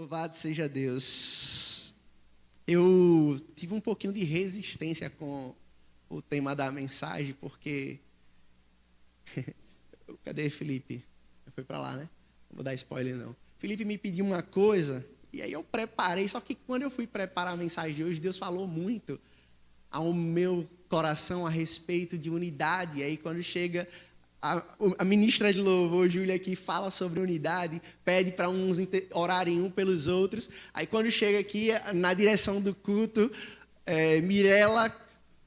Louvado seja Deus. Eu tive um pouquinho de resistência com o tema da mensagem, porque... Cadê Felipe? Foi para lá, né? Não vou dar spoiler, não. Felipe me pediu uma coisa, e aí eu preparei, só que quando eu fui preparar a mensagem de hoje, Deus falou muito ao meu coração a respeito de unidade. E aí quando chega... A ministra de louvor, Júlia, aqui fala sobre unidade, pede para uns orarem um pelos outros. Aí quando chega aqui na direção do culto, Mirela,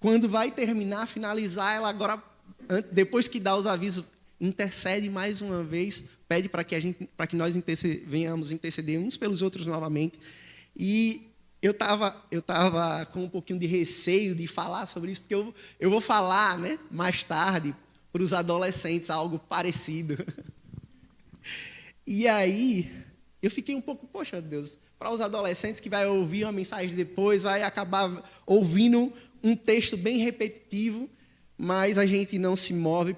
quando vai terminar, finalizar, ela agora, depois que dá os avisos, intercede mais uma vez, pede para que nós venhamos interceder uns pelos outros novamente. E eu tava com um pouquinho de receio de falar sobre isso, porque eu vou falar, né, mais tarde, para os adolescentes, algo parecido. E aí, eu fiquei um pouco, poxa Deus, para os adolescentes que vai ouvir uma mensagem depois, vai acabar ouvindo um texto bem repetitivo, mas a gente não se move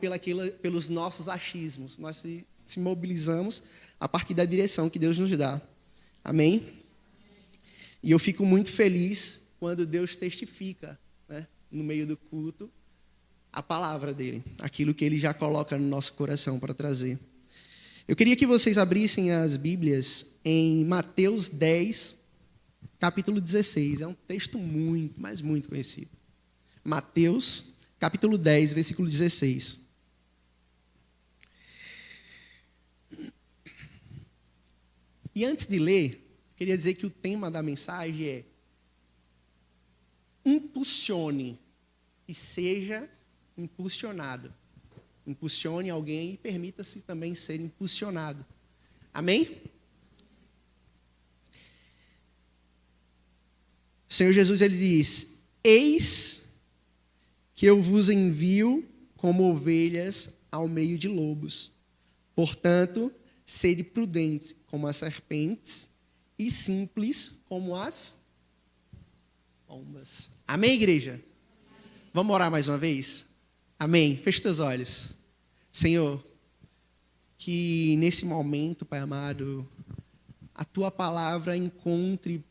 pelos nossos achismos. Nós se mobilizamos a partir da direção que Deus nos dá. Amém? E eu fico muito feliz quando Deus testifica, né, no meio do culto, a palavra dele, aquilo que ele já coloca no nosso coração para trazer. Eu queria que vocês abrissem as Bíblias em Mateus 10, capítulo 16. É um texto muito, mas muito conhecido. Mateus, capítulo 10, versículo 16. E antes de ler, queria dizer que o tema da mensagem é: impulsione e seja impulsionado. Impulsione alguém e permita-se também ser impulsionado. Amém? O Senhor Jesus, ele diz: eis que eu vos envio como ovelhas ao meio de lobos. Portanto, sede prudentes como as serpentes e simples como as pombas. Amém, igreja? Vamos orar mais uma vez? Amém. Feche teus olhos. Senhor, que nesse momento, Pai amado, a Tua palavra encontre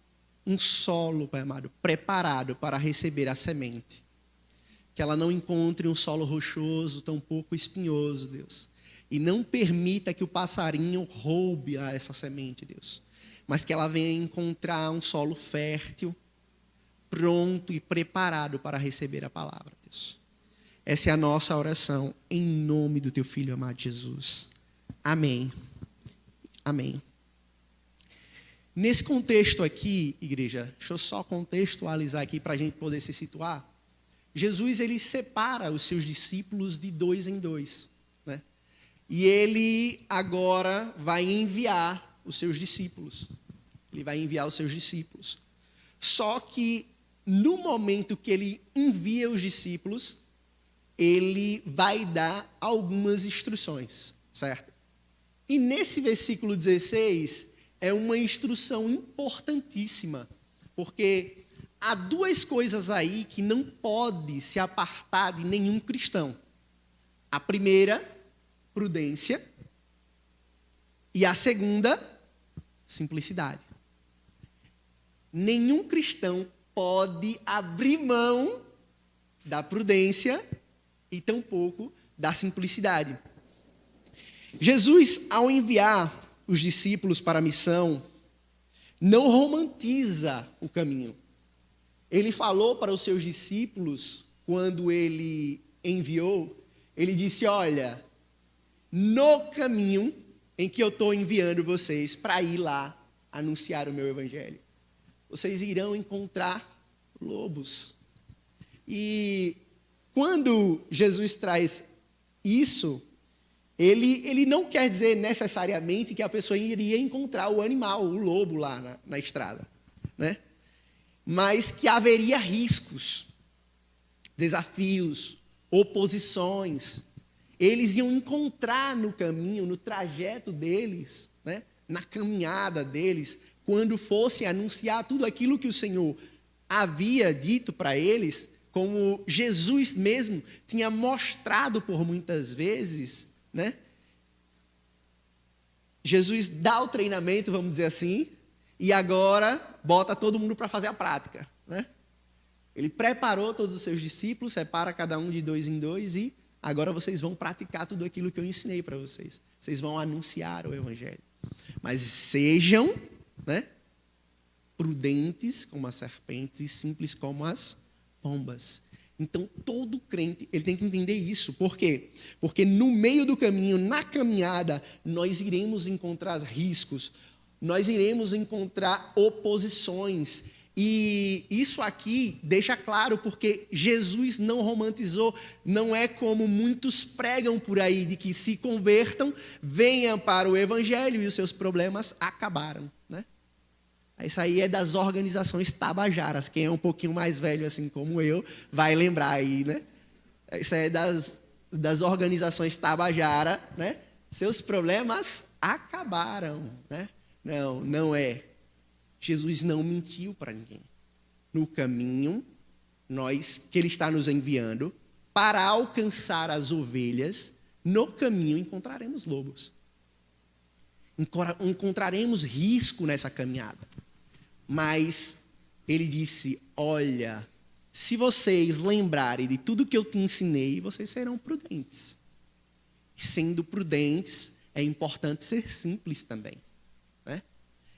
um solo, Pai amado, preparado para receber a semente. Que ela não encontre um solo rochoso, tampouco espinhoso, Deus. E não permita que o passarinho roube essa semente, Deus. Mas que ela venha encontrar um solo fértil, pronto e preparado para receber a palavra, Deus. Essa é a nossa oração, em nome do Teu Filho amado Jesus. Amém. Amém. Nesse contexto aqui, igreja, deixa eu só contextualizar aqui para a gente poder se situar. Jesus, ele separa os seus discípulos de dois em dois, né? E ele agora vai enviar os seus discípulos. Ele vai enviar os seus discípulos. Só que no momento que ele envia os discípulos, ele vai dar algumas instruções, certo? E nesse versículo 16 é uma instrução importantíssima, porque há duas coisas aí que não pode se apartar de nenhum cristão. A primeira, prudência, e a segunda, simplicidade. Nenhum cristão pode abrir mão da prudência e tampouco da simplicidade. Jesus, ao enviar os discípulos para a missão, não romantiza o caminho. Ele falou para os seus discípulos, quando ele enviou, ele disse: olha, no caminho em que eu estou enviando vocês para ir lá anunciar o meu evangelho, vocês irão encontrar lobos. E quando Jesus traz isso, ele não quer dizer necessariamente que a pessoa iria encontrar o animal, o lobo lá na estrada, né? Mas que haveria riscos, desafios, oposições. Eles iam encontrar no caminho, no trajeto deles, né? Na caminhada deles, quando fossem anunciar tudo aquilo que o Senhor havia dito para eles, como Jesus mesmo tinha mostrado por muitas vezes, né? Jesus dá o treinamento, vamos dizer assim, e agora bota todo mundo para fazer a prática, né? Ele preparou todos os seus discípulos, separa cada um de 2 em 2 e agora vocês vão praticar tudo aquilo que eu ensinei para vocês. Vocês vão anunciar o evangelho. Mas sejam, né, prudentes como as serpentes e simples como as pombas. Então, todo crente, ele tem que entender isso. Por quê? Porque no meio do caminho, na caminhada, nós iremos encontrar riscos, nós iremos encontrar oposições. E isso aqui deixa claro, porque Jesus não romantizou, não é como muitos pregam por aí, de que se convertam, venham para o evangelho e os seus problemas acabaram, né? Isso aí é das organizações tabajaras. Quem é um pouquinho mais velho, assim como eu, vai lembrar aí, né? Isso aí é das organizações tabajara, né? Seus problemas acabaram, né? Não, não é. Jesus não mentiu para ninguém. No caminho, que Ele está nos enviando, para alcançar as ovelhas, no caminho encontraremos lobos. Encontraremos risco nessa caminhada. Mas Ele disse, olha, se vocês lembrarem de tudo que eu te ensinei, vocês serão prudentes. E sendo prudentes, é importante ser simples também.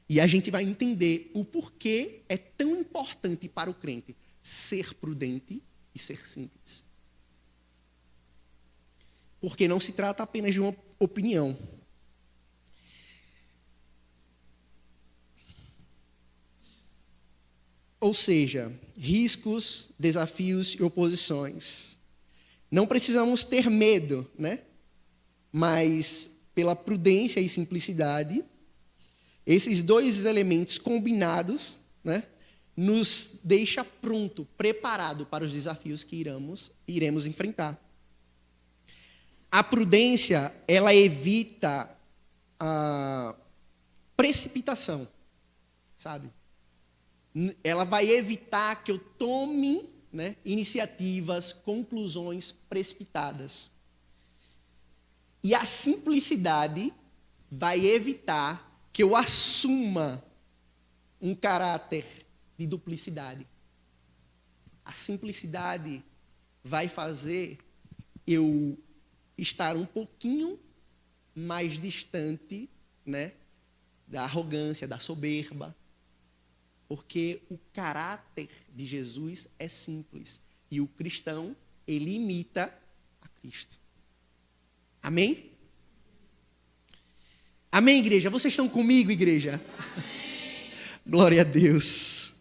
E a gente vai entender o porquê é tão importante para o crente ser prudente e ser simples. Porque não se trata apenas de uma opinião. Ou seja, riscos, desafios e oposições. Não precisamos ter medo, né? Mas pela prudência e simplicidade, esses dois elementos combinados, né, nos deixa pronto, preparado para os desafios que iremos enfrentar. A prudência, ela evita a precipitação, sabe? Ela vai evitar que eu tome, né, iniciativas, conclusões precipitadas. E a simplicidade vai evitar que eu assuma um caráter de duplicidade. A simplicidade vai fazer eu estar um pouquinho mais distante, né, da arrogância, da soberba, porque o caráter de Jesus é simples e o cristão, ele imita a Cristo. Amém? Amém, igreja? Vocês estão comigo, igreja? Amém. Glória a Deus.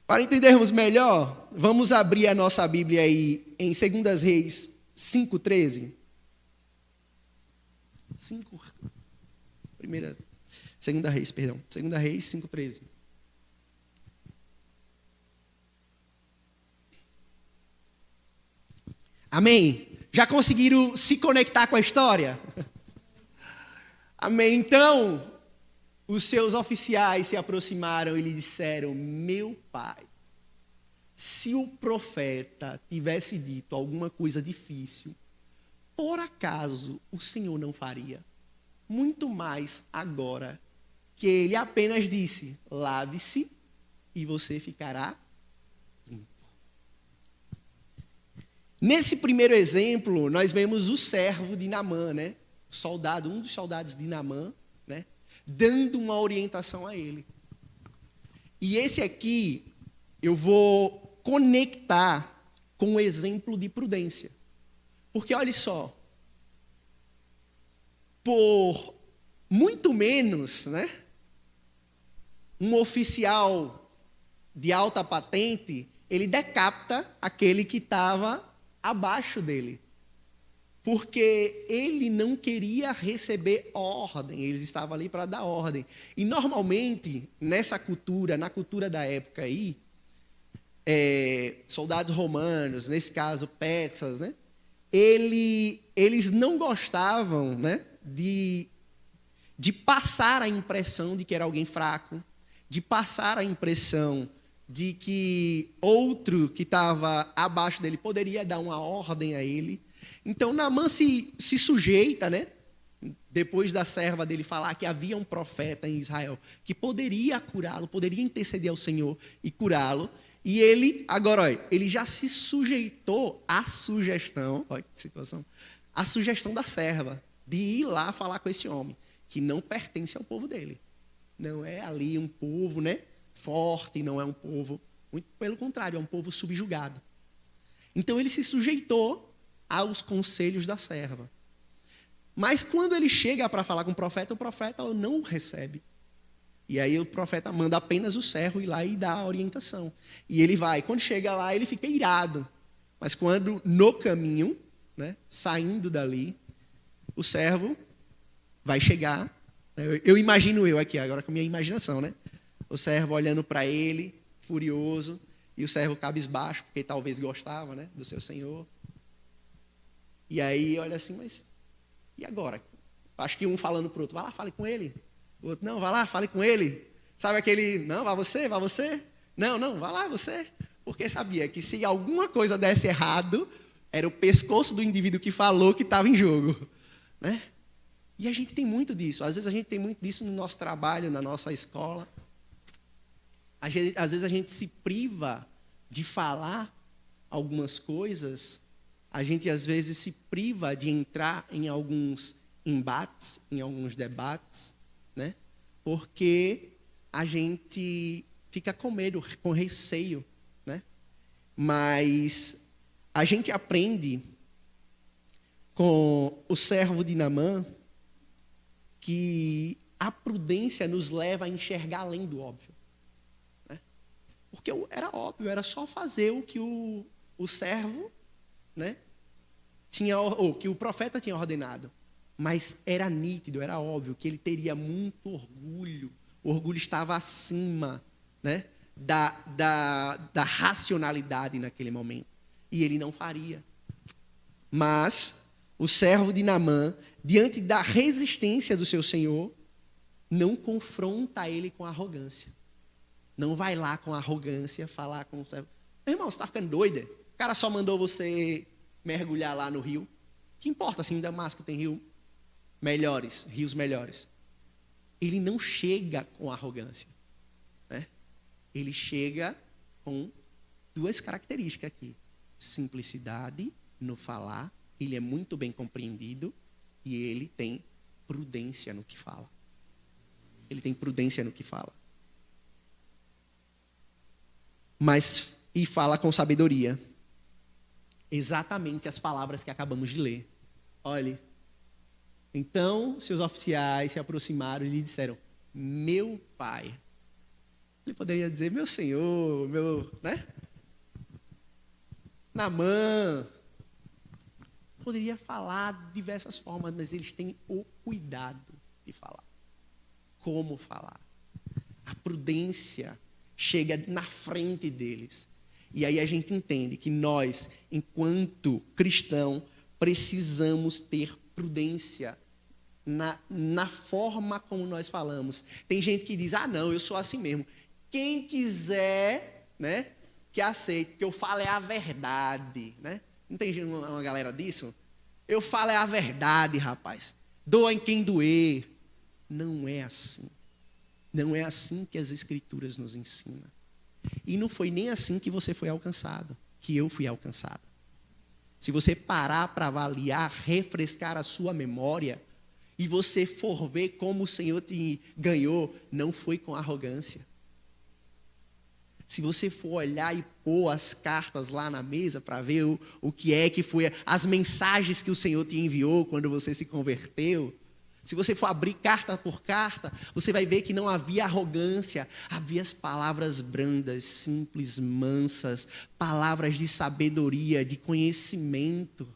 Para entendermos melhor, vamos abrir a nossa Bíblia aí em 2 Reis 5:13. 2 Reis 5:13. Amém? Já conseguiram se conectar com a história? Amém? Então, os seus oficiais se aproximaram e lhe disseram, meu pai, se o profeta tivesse dito alguma coisa difícil, por acaso o Senhor não faria? Muito mais agora que ele apenas disse, lave-se e você ficará limpo. Nesse primeiro exemplo, nós vemos o servo de Naamã, né? Um dos soldados de Naamã, né, dando uma orientação a ele. E esse aqui eu vou conectar com o exemplo de prudência. Porque olha só, por muito menos, né, um oficial de alta patente, ele decapita aquele que estava abaixo dele. Porque ele não queria receber ordem, eles estavam ali para dar ordem. E normalmente, nessa cultura, na cultura da época aí, soldados romanos, nesse caso persas, né, eles não gostavam, né, de passar a impressão de que era alguém fraco, de passar a impressão de que outro que estava abaixo dele poderia dar uma ordem a ele. Então, Naamã se sujeita, né, depois da serva dele falar que havia um profeta em Israel que poderia curá-lo, poderia interceder ao Senhor e curá-lo. E ele, agora, olha, ele já se sujeitou à sugestão, olha que situação, à sugestão da serva, de ir lá falar com esse homem, que não pertence ao povo dele. Não é ali um povo, né, forte, não é um povo, muito pelo contrário, é um povo subjugado. Então ele se sujeitou aos conselhos da serva. Mas quando ele chega para falar com o profeta não o recebe. E aí o profeta manda apenas o servo ir lá e dar a orientação. E ele vai. Quando chega lá, ele fica irado. Mas quando no caminho, né, saindo dali, o servo vai chegar. Eu imagino eu aqui, agora com a minha imaginação, né? O servo olhando para ele, furioso, e o servo cabisbaixo, porque talvez gostava, né, do seu senhor. E aí olha assim, mas e agora? Acho que um falando para o outro, vai lá, fale com ele. O outro, não, vai lá, fale com ele. Sabe aquele, não, vai você. Não, vai lá, você. Porque sabia que se alguma coisa desse errado, era o pescoço do indivíduo que falou que estava em jogo. Né? E a gente tem muito disso. Às vezes a gente tem muito disso no nosso trabalho, na nossa escola. Às vezes a gente se priva de falar algumas coisas. A gente às vezes se priva de entrar em alguns embates, em alguns debates, né? Porque a gente fica com medo, com receio, né? Mas a gente aprende com o servo de Naamã que a prudência nos leva a enxergar além do óbvio, né? Porque era óbvio, era só fazer o que o servo, né, ou que o profeta tinha ordenado. Mas era nítido, era óbvio que ele teria muito orgulho. O orgulho estava acima, né, da racionalidade naquele momento. E ele não faria. Mas o servo de Naamã, diante da resistência do seu senhor, não confronta ele com arrogância. Não vai lá com arrogância falar com o servo. Meu irmão, você está ficando doido? O cara só mandou você mergulhar lá no rio. Que importa se em Damasco tem rios melhores. Ele não chega com arrogância, né? Ele chega com duas características aqui. Simplicidade no falar, ele é muito bem compreendido e ele tem prudência no que fala. E fala com sabedoria. Exatamente as palavras que acabamos de ler. Olhe, então seus oficiais se aproximaram e lhe disseram, meu pai. Ele poderia dizer, meu senhor, né? Naamã. Poderia falar de diversas formas, mas eles têm o cuidado de falar. Como falar? A prudência chega na frente deles. E aí a gente entende que nós, enquanto cristão, precisamos ter prudência na forma como nós falamos. Tem gente que diz, não, eu sou assim mesmo. Quem quiser, né, que aceite, que eu falo é a verdade, né? Não tem uma galera disso? Eu falo é a verdade, rapaz. Doa em quem doer. Não é assim. Não é assim que as Escrituras nos ensinam. E não foi nem assim que você foi alcançado, que eu fui alcançado. Se você parar para avaliar, refrescar a sua memória, e você for ver como o Senhor te ganhou, não foi com arrogância. Se você for olhar e pôr as cartas lá na mesa para ver o que é que foi, as mensagens que o Senhor te enviou quando você se converteu, se você for abrir carta por carta, você vai ver que não havia arrogância, havia as palavras brandas, simples, mansas, palavras de sabedoria, de conhecimento,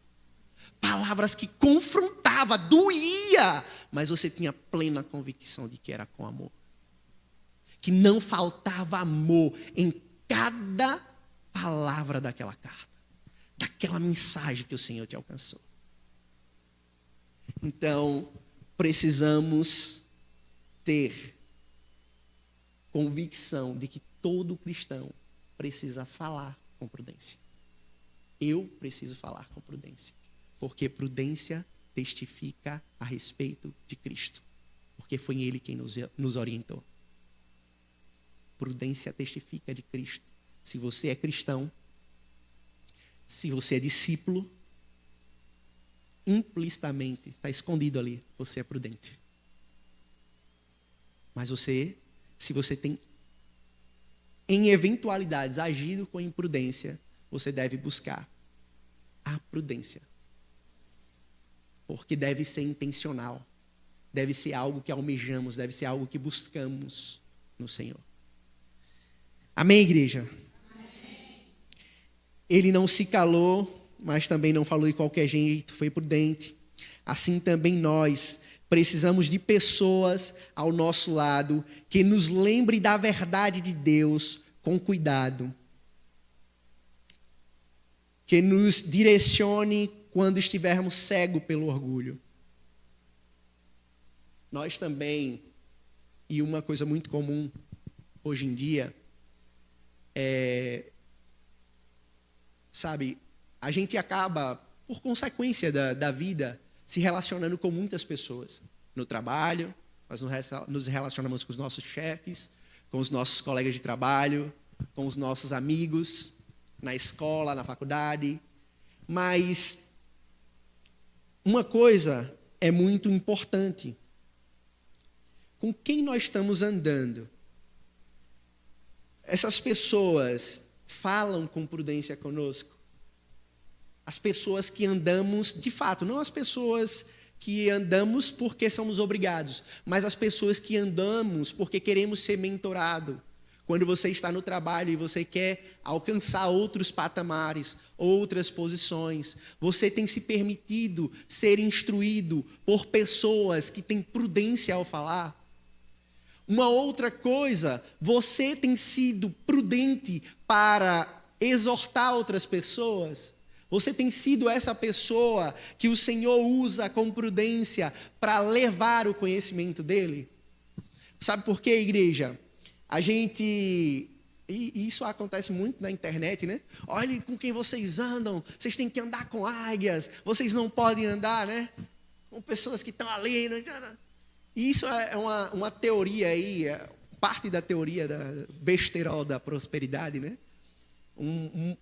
palavras que confrontava, doía, mas você tinha plena convicção de que era com amor. Que não faltava amor em cada palavra daquela carta, daquela mensagem que o Senhor te alcançou. Então, precisamos ter convicção de que todo cristão precisa falar com prudência. Eu preciso falar com prudência, porque prudência testifica a respeito de Cristo, porque foi Ele quem nos orientou. Prudência testifica de Cristo. Se você é cristão, se você é discípulo, implicitamente, está escondido ali, você é prudente. Mas se você tem, em eventualidades, agido com imprudência, você deve buscar a prudência. Porque deve ser intencional, deve ser algo que almejamos, deve ser algo que buscamos no Senhor. Amém, igreja? Amém. Ele não se calou, mas também não falou de qualquer jeito, foi prudente. Assim também nós precisamos de pessoas ao nosso lado que nos lembrem da verdade de Deus com cuidado. Que nos direcione quando estivermos cegos pelo orgulho. Nós também, e uma coisa muito comum hoje em dia, a gente acaba, por consequência da vida, se relacionando com muitas pessoas. No trabalho, nós nos relacionamos com os nossos chefes, com os nossos colegas de trabalho, com os nossos amigos, na escola, na faculdade. Mas uma coisa é muito importante. Com quem nós estamos andando? Essas pessoas falam com prudência conosco? As pessoas que andamos de fato, não as pessoas que andamos porque somos obrigados, mas as pessoas que andamos porque queremos ser mentorados. Quando você está no trabalho e você quer alcançar outros patamares, outras posições, você tem se permitido ser instruído por pessoas que têm prudência ao falar. Uma outra coisa, você tem sido prudente para exortar outras pessoas? Você tem sido essa pessoa que o Senhor usa com prudência para levar o conhecimento dele? Sabe por quê, igreja? E isso acontece muito na internet, né? Olhem com quem vocês andam, vocês têm que andar com águias, vocês não podem andar, né? Com pessoas que estão ali. Né? E isso é uma teoria aí, parte da teoria da besterol da prosperidade, né?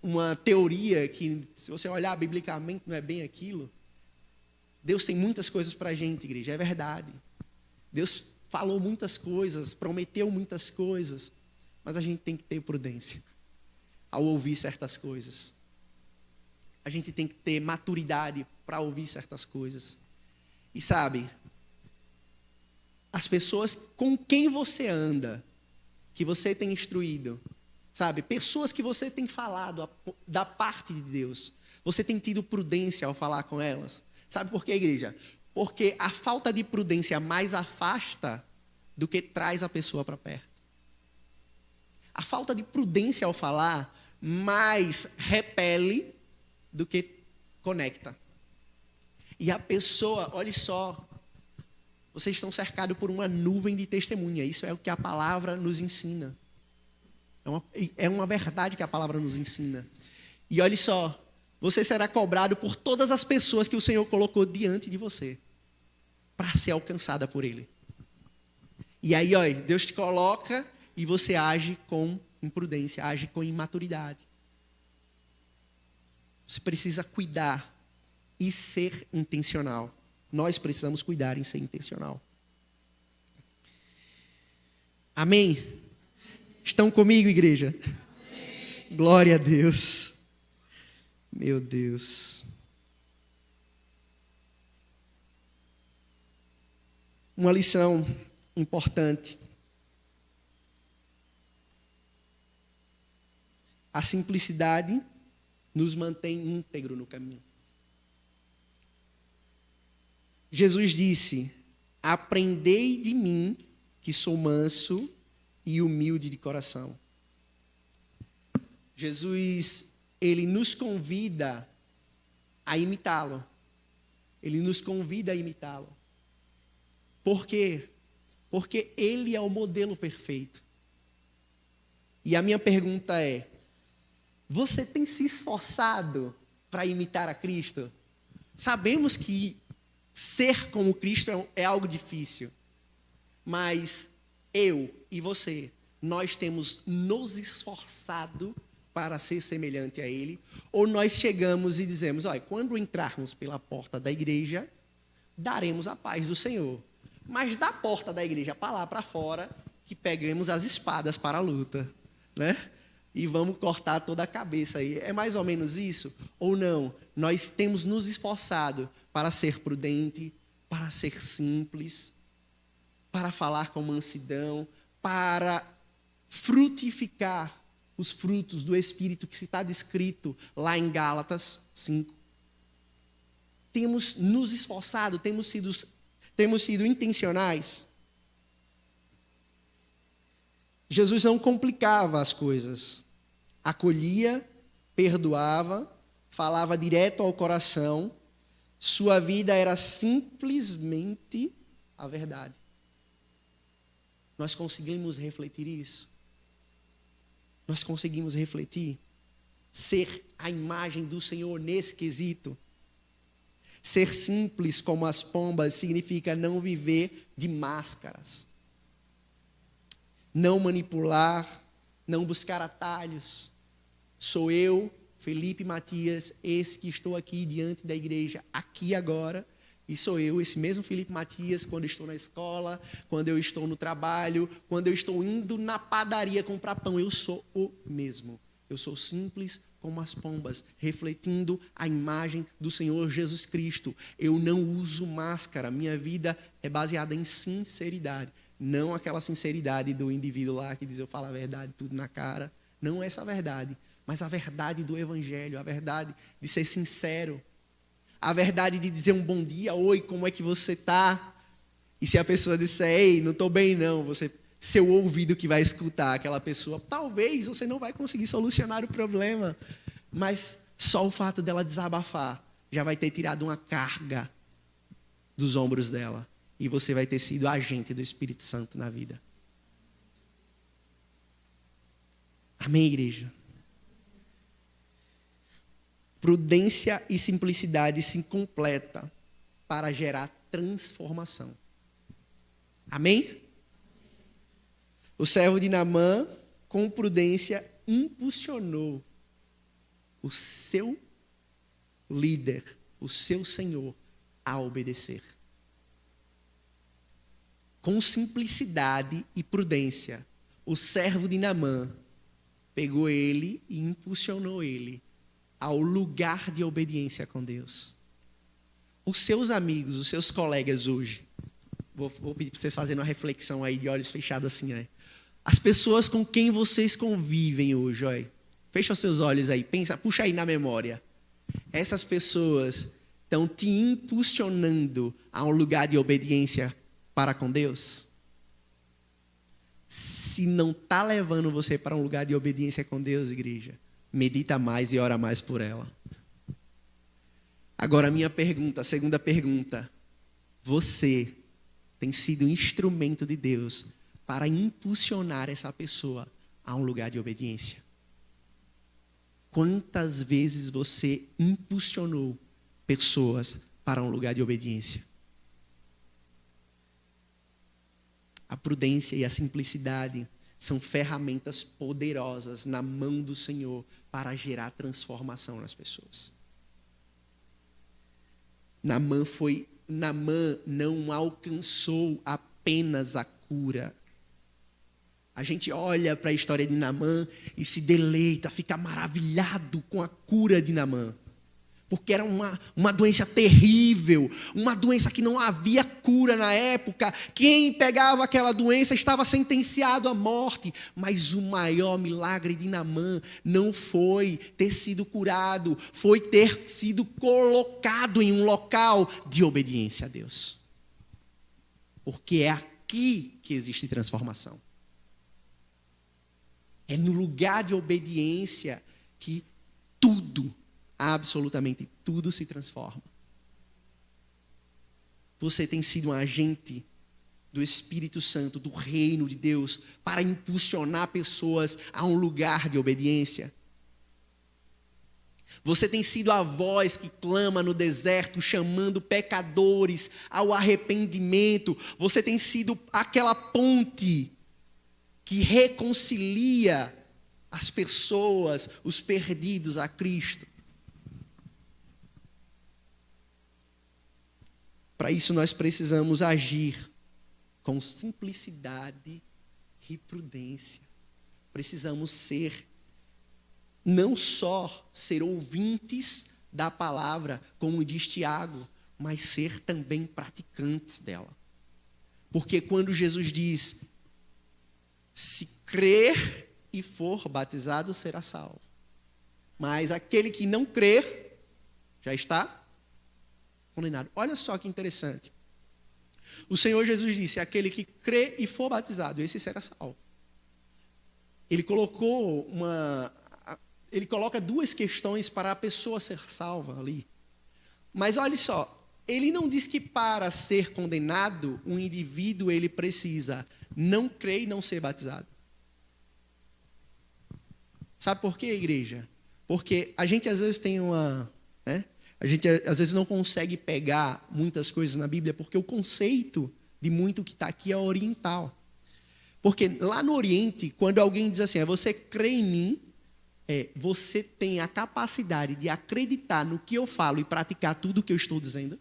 Uma teoria que, se você olhar biblicamente, não é bem aquilo. Deus tem muitas coisas para a gente, igreja, é verdade. Deus falou muitas coisas, prometeu muitas coisas, mas a gente tem que ter prudência ao ouvir certas coisas. A gente tem que ter maturidade para ouvir certas coisas. E sabe, as pessoas com quem você anda, que você tem instruído, sabe, pessoas que você tem falado da parte de Deus, você tem tido prudência ao falar com elas? Sabe por quê, igreja? Porque a falta de prudência mais afasta do que traz a pessoa para perto. A falta de prudência ao falar mais repele do que conecta. E a pessoa, olha só, vocês estão cercados por uma nuvem de testemunha. Isso é o que a palavra nos ensina. É uma verdade que a palavra nos ensina. E olha só, você será cobrado por todas as pessoas que o Senhor colocou diante de você, para ser alcançada por Ele. E aí, olha, Deus te coloca e você age com imprudência, age com imaturidade. Você precisa cuidar e ser intencional. Nós precisamos cuidar e ser intencional. Amém? Estão comigo, igreja? Amém. Glória a Deus. Meu Deus. Uma lição importante. A simplicidade nos mantém íntegro no caminho. Jesus disse: aprendei de mim, que sou manso e humilde de coração. Jesus, ele nos convida a imitá-lo. Ele nos convida a imitá-lo. Por quê? Porque ele é o modelo perfeito. E a minha pergunta é: você tem se esforçado para imitar a Cristo? Sabemos que Ser como Cristo é algo difícil. Mas eu e você, nós temos nos esforçado para ser semelhante a Ele, ou nós chegamos e dizemos, olha, quando entrarmos pela porta da igreja, daremos a paz do Senhor. Mas da porta da igreja para lá, para fora, que peguemos as espadas para a luta, né? E vamos cortar toda a cabeça aí. É mais ou menos isso? Ou não? Nós temos nos esforçado para ser prudente, para ser simples, para falar com mansidão, para frutificar os frutos do Espírito que está descrito lá em Gálatas 5. Temos nos esforçado, temos sido intencionais. Jesus não complicava as coisas. Acolhia, perdoava, falava direto ao coração. Sua vida era simplesmente a verdade. Nós conseguimos refletir isso? Nós conseguimos refletir? Ser a imagem do Senhor nesse quesito? Ser simples como as pombas significa não viver de máscaras. Não manipular, não buscar atalhos. Sou eu, Felipe Matias, esse que estou aqui diante da igreja, aqui agora. E sou eu, esse mesmo Felipe Matias, quando estou na escola, quando eu estou no trabalho, quando eu estou indo na padaria comprar pão, eu sou o mesmo. Eu sou simples como as pombas, refletindo a imagem do Senhor Jesus Cristo. Eu não uso máscara, minha vida é baseada em sinceridade. Não aquela sinceridade do indivíduo lá que diz eu falo a verdade tudo na cara. Não essa verdade, mas a verdade do Evangelho, a verdade de ser sincero. A verdade de dizer um bom dia, oi, como é que você está? E se a pessoa disser, ei, não estou bem não, seu ouvido que vai escutar aquela pessoa, talvez você não vai conseguir solucionar o problema, mas só o fato dela desabafar já vai ter tirado uma carga dos ombros dela e você vai ter sido agente do Espírito Santo na vida. Amém, igreja? Prudência e simplicidade se completa para gerar transformação. Amém? O servo de Naamã, com prudência, impulsionou o seu líder, o seu senhor, a obedecer. Com simplicidade e prudência, o servo de Naamã pegou ele e impulsionou ele ao lugar de obediência com Deus. Os seus amigos, os seus colegas hoje, vou pedir para você fazer uma reflexão aí de olhos fechados assim, né? As pessoas com quem vocês convivem hoje, olha, fecha os seus olhos aí, pensa, puxa aí na memória. Essas pessoas estão te impulsionando a um lugar de obediência para com Deus? Se não está levando você para um lugar de obediência com Deus, igreja, medita mais e ora mais por ela. Agora, a segunda pergunta. Você tem sido um instrumento de Deus para impulsionar essa pessoa a um lugar de obediência? Quantas vezes você impulsionou pessoas para um lugar de obediência? A prudência e a simplicidade são ferramentas poderosas na mão do Senhor para gerar transformação nas pessoas. Naamã não alcançou apenas a cura. A gente olha para a história de Naamã e se deleita, fica maravilhado com a cura de Naamã. Porque era uma doença terrível, uma doença que não havia cura na época. Quem pegava aquela doença estava sentenciado à morte. Mas o maior milagre de Naamã não foi ter sido curado, foi ter sido colocado em um local de obediência a Deus. Porque é aqui que existe transformação. É no lugar de obediência que tudo, absolutamente tudo se transforma. Você tem sido um agente do Espírito Santo, do reino de Deus, para impulsionar pessoas a um lugar de obediência. Você tem sido a voz que clama no deserto, chamando pecadores ao arrependimento. Você tem sido aquela ponte que reconcilia as pessoas, os perdidos a Cristo. Para isso nós precisamos agir com simplicidade e prudência. Precisamos não só ser ouvintes da palavra, como diz Tiago, mas ser também praticantes dela. Porque quando Jesus diz, se crer e for batizado, será salvo. Mas aquele que não crer, já está condenado. Olha só que interessante. O Senhor Jesus disse, aquele que crê e for batizado, esse será salvo. Ele coloca duas questões para a pessoa ser salva ali. Mas olha só, ele não diz que para ser condenado, um indivíduo ele precisa não crer e não ser batizado. Sabe por quê, igreja? Porque a gente às vezes tem a gente às vezes não consegue pegar muitas coisas na Bíblia, porque o conceito de muito que está aqui é oriental. Porque lá no Oriente, quando alguém diz assim, você crê em mim, você tem a capacidade de acreditar no que eu falo e praticar tudo o que eu estou dizendo?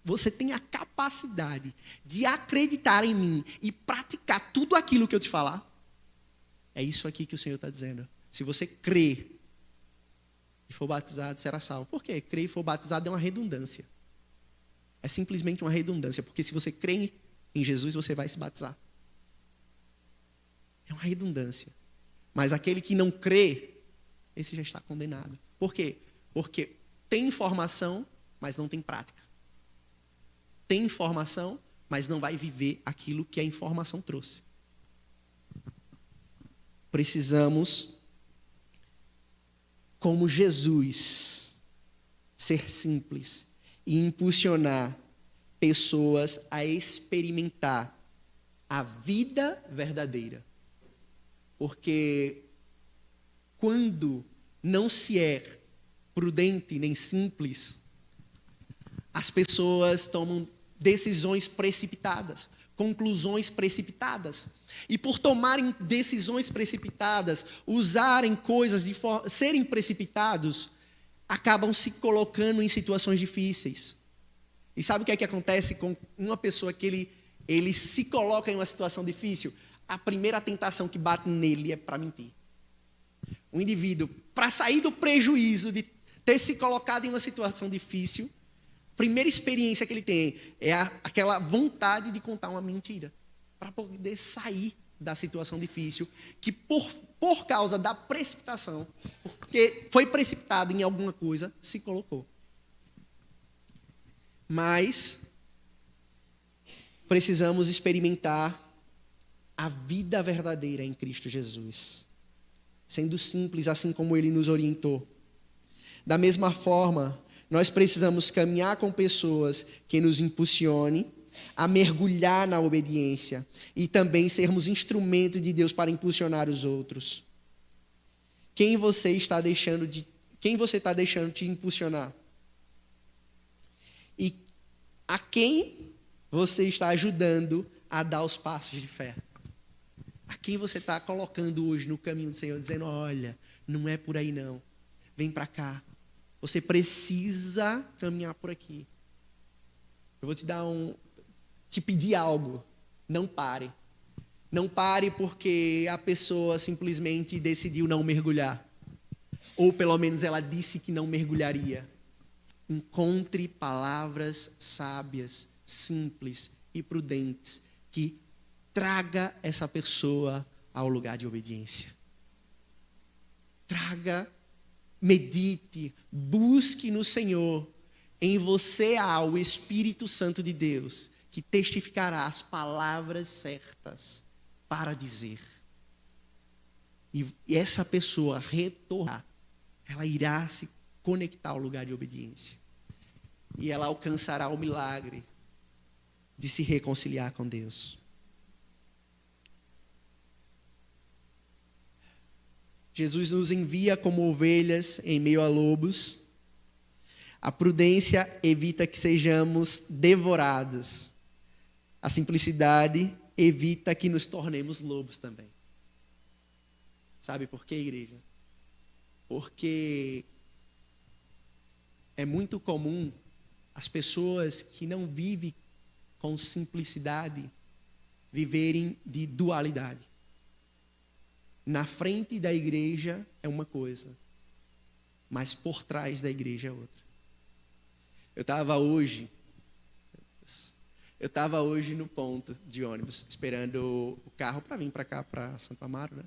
Você tem a capacidade de acreditar em mim e praticar tudo aquilo que eu te falar? É isso aqui que o Senhor está dizendo. Se você crer e for batizado, será salvo. Por quê? Crer e for batizado é uma redundância. É simplesmente uma redundância, porque se você crê em Jesus, você vai se batizar. É uma redundância. Mas aquele que não crê, esse já está condenado. Por quê? Porque tem informação, mas não tem prática. Tem informação, mas não vai viver aquilo que a informação trouxe. Precisamos, como Jesus, ser simples e impulsionar pessoas a experimentar a vida verdadeira. Porque quando não se é prudente nem simples, as pessoas tomam decisões precipitadas, conclusões precipitadas. E por tomarem decisões precipitadas, usarem coisas serem precipitados, acabam se colocando em situações difíceis. E sabe o que é que acontece com uma pessoa que ele se coloca em uma situação difícil? A primeira tentação que bate nele é para mentir. O indivíduo, para sair do prejuízo de ter se colocado em uma situação difícil, a primeira experiência que ele tem é aquela vontade de contar uma mentira, para poder sair da situação difícil, que por causa da precipitação, porque foi precipitado em alguma coisa, se colocou. Mas precisamos experimentar a vida verdadeira em Cristo Jesus, sendo simples assim como Ele nos orientou. Da mesma forma, nós precisamos caminhar com pessoas que nos impulsionem a mergulhar na obediência e também sermos instrumento de Deus para impulsionar os outros. Quem você está deixando te impulsionar? E a quem você está ajudando a dar os passos de fé? A quem você está colocando hoje no caminho do Senhor, dizendo, olha, não é por aí não, vem para cá. Você precisa caminhar por aqui. Eu vou te pedir algo. Não pare. Não pare porque a pessoa simplesmente decidiu não mergulhar. Ou pelo menos ela disse que não mergulharia. Encontre palavras sábias, simples e prudentes que traga essa pessoa ao lugar de obediência. Medite, busque no Senhor. Em você há o Espírito Santo de Deus, que testificará as palavras certas para dizer. E essa pessoa retornar, ela irá se conectar ao lugar de obediência. E ela alcançará o milagre de se reconciliar com Deus. Jesus nos envia como ovelhas em meio a lobos. A prudência evita que sejamos devorados. A simplicidade evita que nos tornemos lobos também. Sabe por quê, igreja? Porque é muito comum as pessoas que não vivem com simplicidade viverem de dualidade. Na frente da igreja é uma coisa, mas por trás da igreja é outra. Eu estava hoje no ponto de ônibus, esperando o carro para vir para cá, para Santo Amaro, né?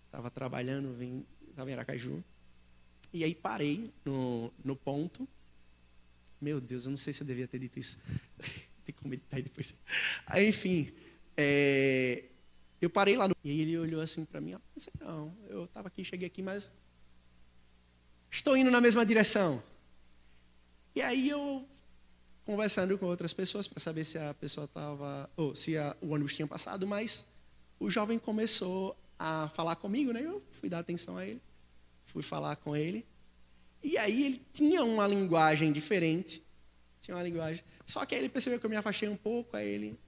Estava trabalhando, estava em Aracaju. E aí parei no ponto. Meu Deus, eu não sei se eu devia ter dito isso. Tem como editar aí depois. Aí, enfim, eu parei lá. E aí ele olhou assim para mim. Não, eu estava aqui, cheguei aqui, mas estou indo na mesma direção. E aí eu, conversando com outras pessoas para saber se a pessoa estava, ou se o ônibus tinha passado, mas o jovem começou a falar comigo, né? Eu fui dar atenção a ele, fui falar com ele. E aí ele tinha uma linguagem diferente, só que aí ele percebeu que eu me afastei um pouco, aí ele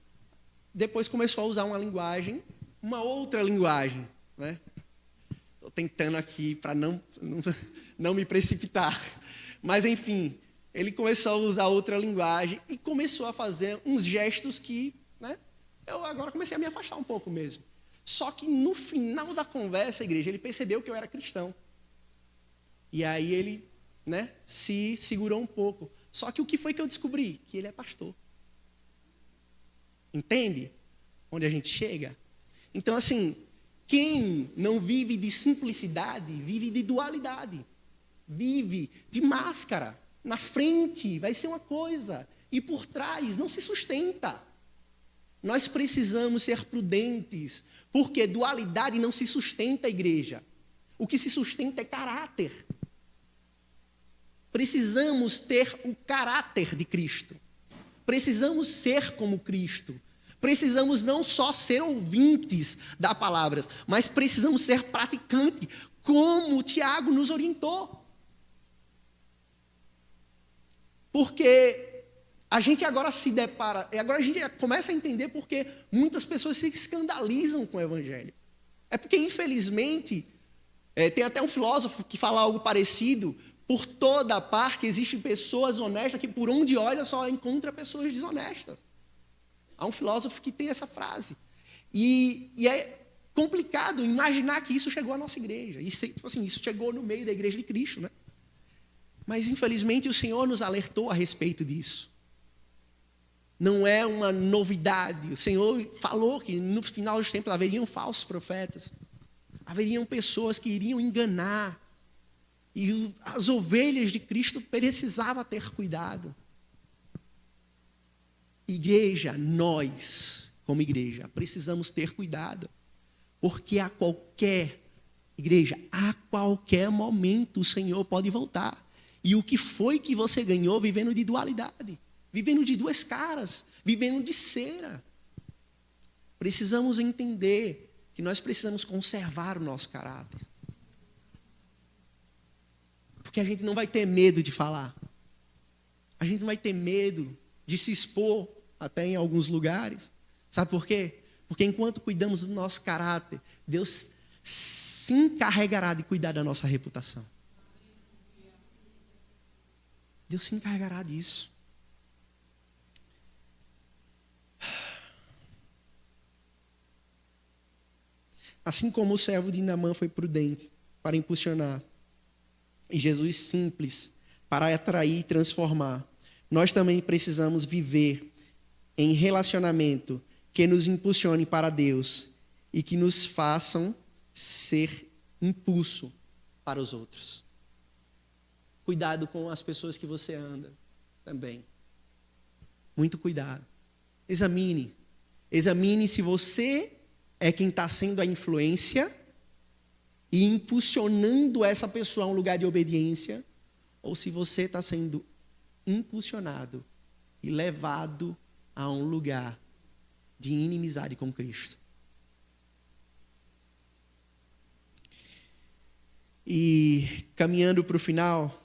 depois começou a usar uma outra linguagem, né? Estou tentando aqui para não me precipitar, mas enfim, ele começou a usar outra linguagem e começou a fazer uns gestos que, né? Eu agora comecei a me afastar um pouco mesmo. Só que no final da conversa, igreja, ele percebeu que eu era cristão. E aí ele, né, se segurou um pouco. Só que o que foi que eu descobri? Que ele é pastor. Entende? Onde a gente chega? Então, assim, quem não vive de simplicidade, vive de dualidade. Vive de máscara. Na frente vai ser uma coisa e por trás não se sustenta. Nós precisamos ser prudentes, porque dualidade não se sustenta, igreja. O que se sustenta é caráter. Precisamos ter o caráter de Cristo. Precisamos ser como Cristo. Precisamos não só ser ouvintes da palavra, mas precisamos ser praticantes, como Tiago nos orientou. Porque a gente agora se depara, agora a gente começa a entender porque muitas pessoas se escandalizam com o evangelho. É porque, infelizmente, tem até um filósofo que fala algo parecido, por toda parte existem pessoas honestas que por onde olha só encontra pessoas desonestas. Há um filósofo que tem essa frase. E é complicado imaginar que isso chegou à nossa igreja. Isso chegou no meio da igreja de Cristo, né? Mas, infelizmente, o Senhor nos alertou a respeito disso. Não é uma novidade. O Senhor falou que no final dos tempos haveriam falsos profetas. Haveriam pessoas que iriam enganar. E as ovelhas de Cristo precisavam ter cuidado. Igreja, nós, como igreja, precisamos ter cuidado. Porque a qualquer momento o Senhor pode voltar. E o que foi que você ganhou vivendo de dualidade? Vivendo de duas caras, vivendo de cera. Precisamos entender que nós precisamos conservar o nosso caráter. Porque a gente não vai ter medo de falar. A gente não vai ter medo de se expor até em alguns lugares. Sabe por quê? Porque enquanto cuidamos do nosso caráter, Deus se encarregará de cuidar da nossa reputação. Deus se encarregará disso. Assim como o servo de Naamã foi prudente para impulsionar, e Jesus simples para atrair e transformar, nós também precisamos viver em relacionamento que nos impulsione para Deus e que nos façam ser impulso para os outros. Cuidado com as pessoas que você anda também. Muito cuidado. Examine se você é quem está sendo a influência e impulsionando essa pessoa a um lugar de obediência, ou se você está sendo impulsionado e levado a um lugar de inimizade com Cristo. E caminhando para o final,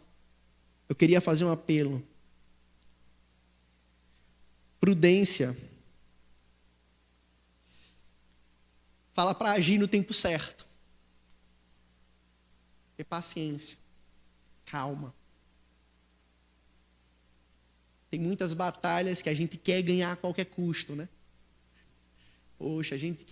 eu queria fazer um apelo. Prudência fala para agir no tempo certo. Ter paciência, calma. Tem muitas batalhas que a gente quer ganhar a qualquer custo, né? Poxa, a gente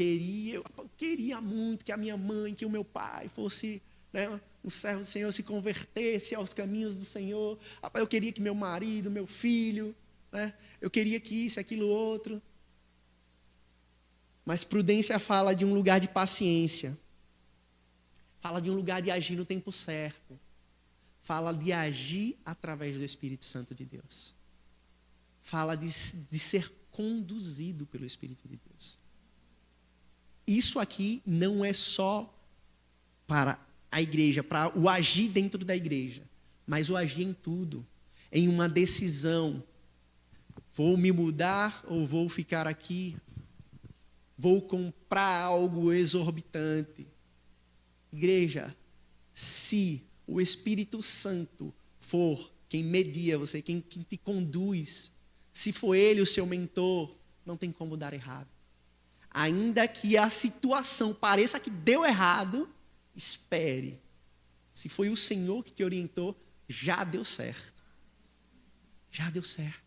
eu queria muito que a minha mãe, que o meu pai fosse, né, um servo do Senhor, se convertesse aos caminhos do Senhor. Rapaz, eu queria que meu marido, meu filho, né, eu queria que isso, aquilo, outro. Mas prudência fala de um lugar de paciência. Fala de um lugar de agir no tempo certo. Fala de agir através do Espírito Santo de Deus. Fala de ser conduzido pelo Espírito de Deus. Isso aqui não é só para a igreja, para o agir dentro da igreja, mas o agir em tudo, em uma decisão. Vou me mudar ou vou ficar aqui? Vou comprar algo exorbitante? Igreja, se o Espírito Santo for quem media você, quem te conduz, se for Ele o seu mentor, não tem como dar errado. Ainda que a situação pareça que deu errado, espere. Se foi o Senhor que te orientou, já deu certo. Já deu certo.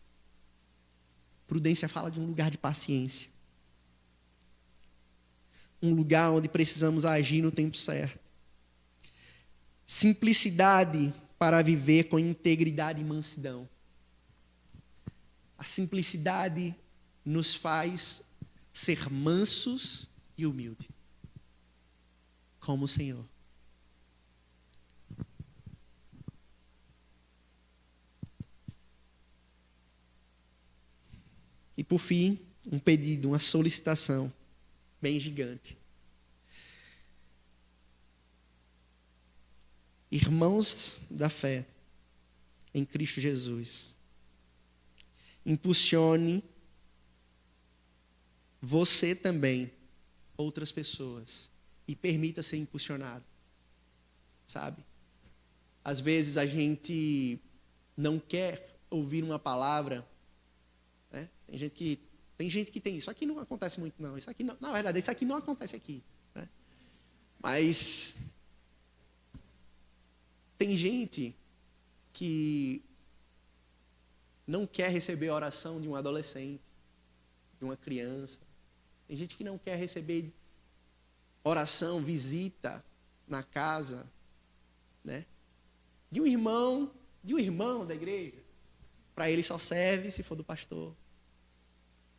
Prudência fala de um lugar de paciência. Um lugar onde precisamos agir no tempo certo. Simplicidade para viver com integridade e mansidão. A simplicidade nos faz ser mansos e humildes, como o Senhor. E por fim, um pedido, uma solicitação bem gigante. Irmãos da fé em Cristo Jesus, impulsione você também, outras pessoas, e permita ser impulsionado, sabe? Às vezes a gente não quer ouvir uma palavra, né? Tem gente que tem isso aqui não acontece muito não, isso aqui não, na verdade isso aqui não acontece aqui, né? Mas tem gente que não quer receber a oração de um adolescente, de uma criança. Tem gente que não quer receber oração, visita na casa, né, de um irmão da igreja. Para ele só serve se for do pastor,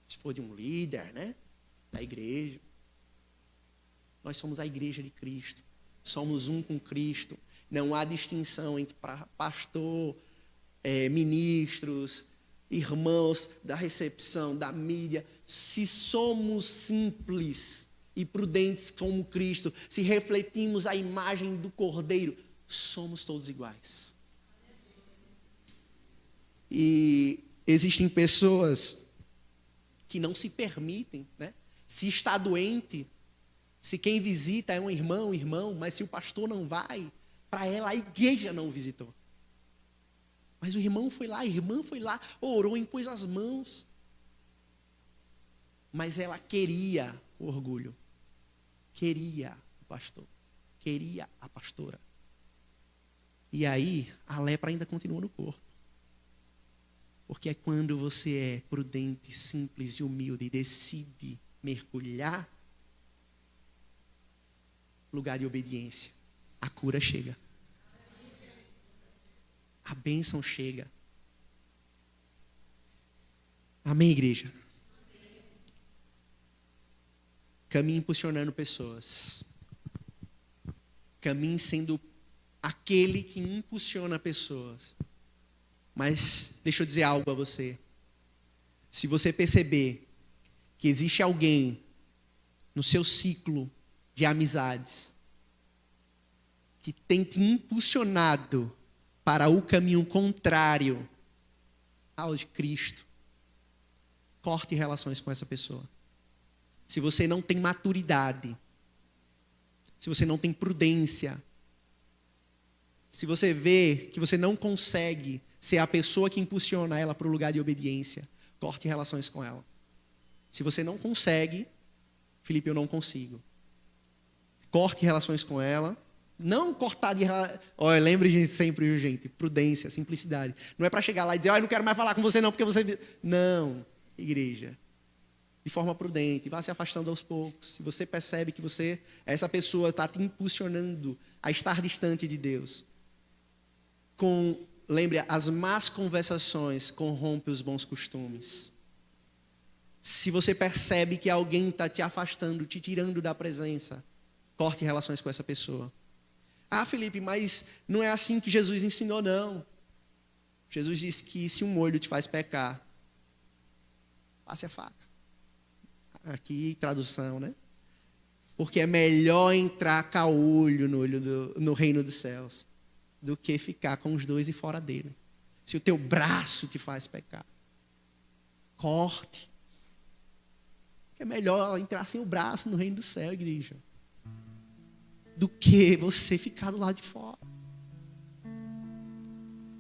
se for de um líder, né, da igreja. Nós somos a igreja de Cristo. Somos um com Cristo. Não há distinção entre pastor, ministros, irmãos da recepção, da mídia. Se somos simples e prudentes como Cristo, se refletimos a imagem do Cordeiro, somos todos iguais. E existem pessoas que não se permitem, né? Se está doente, se quem visita é um irmão, mas se o pastor não vai, para ela a igreja não o visitou. Mas o irmão foi lá, a irmã foi lá, orou, impôs as mãos. Mas ela queria o orgulho. Queria o pastor. Queria a pastora. E aí, a lepra ainda continua no corpo. Porque é quando você é prudente, simples e humilde e decide mergulhar, lugar de obediência, a cura chega. A bênção chega. Amém, igreja? Caminhe impulsionando pessoas. Caminhe sendo aquele que impulsiona pessoas. Mas deixa eu dizer algo a você. Se você perceber que existe alguém no seu ciclo de amizades que tem te impulsionado para o caminho contrário ao de Cristo, corte relações com essa pessoa. Se você não tem maturidade, se você não tem prudência, Se você vê que você não consegue ser a pessoa que impulsiona ela para o lugar de obediência, corte relações com ela. Se você não consegue, Felipe, eu não consigo. Corte relações com ela. Não cortar de... Olha, lembre sempre, gente, prudência, simplicidade. Não é para chegar lá e dizer, eu não quero mais falar com você não, porque você... Não, igreja. De forma prudente, vá se afastando aos poucos. Se você percebe que essa pessoa está te impulsionando a estar distante de Deus. Lembre, as más conversações corrompem os bons costumes. Se você percebe que alguém está te afastando, te tirando da presença, corte relações com essa pessoa. Ah, Felipe, mas não é assim que Jesus ensinou, não. Jesus disse que se um olho te faz pecar, passe a faca. Aqui, tradução, né? Porque é melhor entrar caolho no reino dos céus do que ficar com os dois e fora dele. Se o teu braço te faz pecar, corte. É melhor entrar sem o braço no reino do céu, igreja, do que você ficar do lado de fora.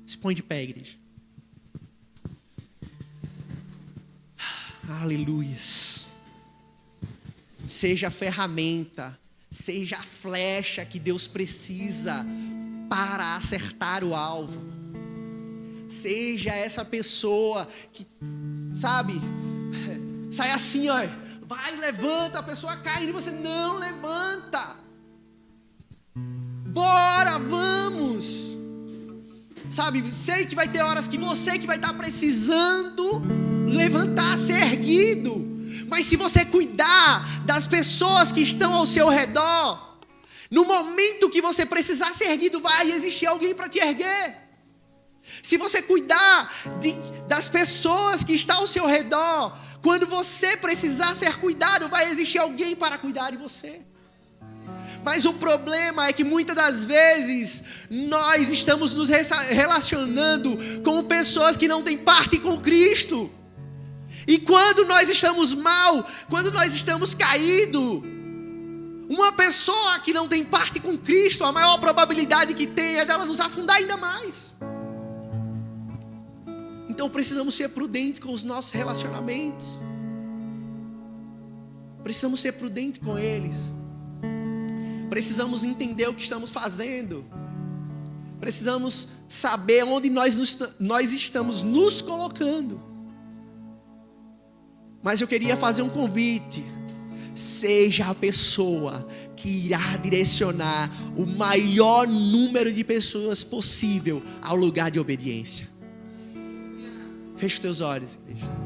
Se põe de pé, igreja. Aleluias. Seja a ferramenta, seja a flecha que Deus precisa para acertar o alvo. Seja essa pessoa que, sabe, sai assim, ó, vai, levanta, a pessoa cai e você não levanta. Bora, vamos. Sabe, sei que vai ter horas que você que vai estar precisando levantar, ser erguido. Mas se você cuidar das pessoas que estão ao seu redor, no momento que você precisar ser erguido, vai existir alguém para te erguer. Se você cuidar das pessoas que estão ao seu redor, quando você precisar ser cuidado, vai existir alguém para cuidar de você. Mas o problema é que muitas das vezes nós estamos nos relacionando com pessoas que não têm parte com Cristo. E quando nós estamos mal, quando nós estamos caídos, uma pessoa que não tem parte com Cristo, a maior probabilidade que tem é dela nos afundar ainda mais. Então precisamos ser prudentes com os nossos relacionamentos. Precisamos ser prudentes com eles. Precisamos entender o que estamos fazendo. Precisamos saber onde nós estamos nos colocando. Mas eu queria fazer um convite. Seja a pessoa que irá direcionar o maior número de pessoas possível ao lugar de obediência. Feche os teus olhos, igreja.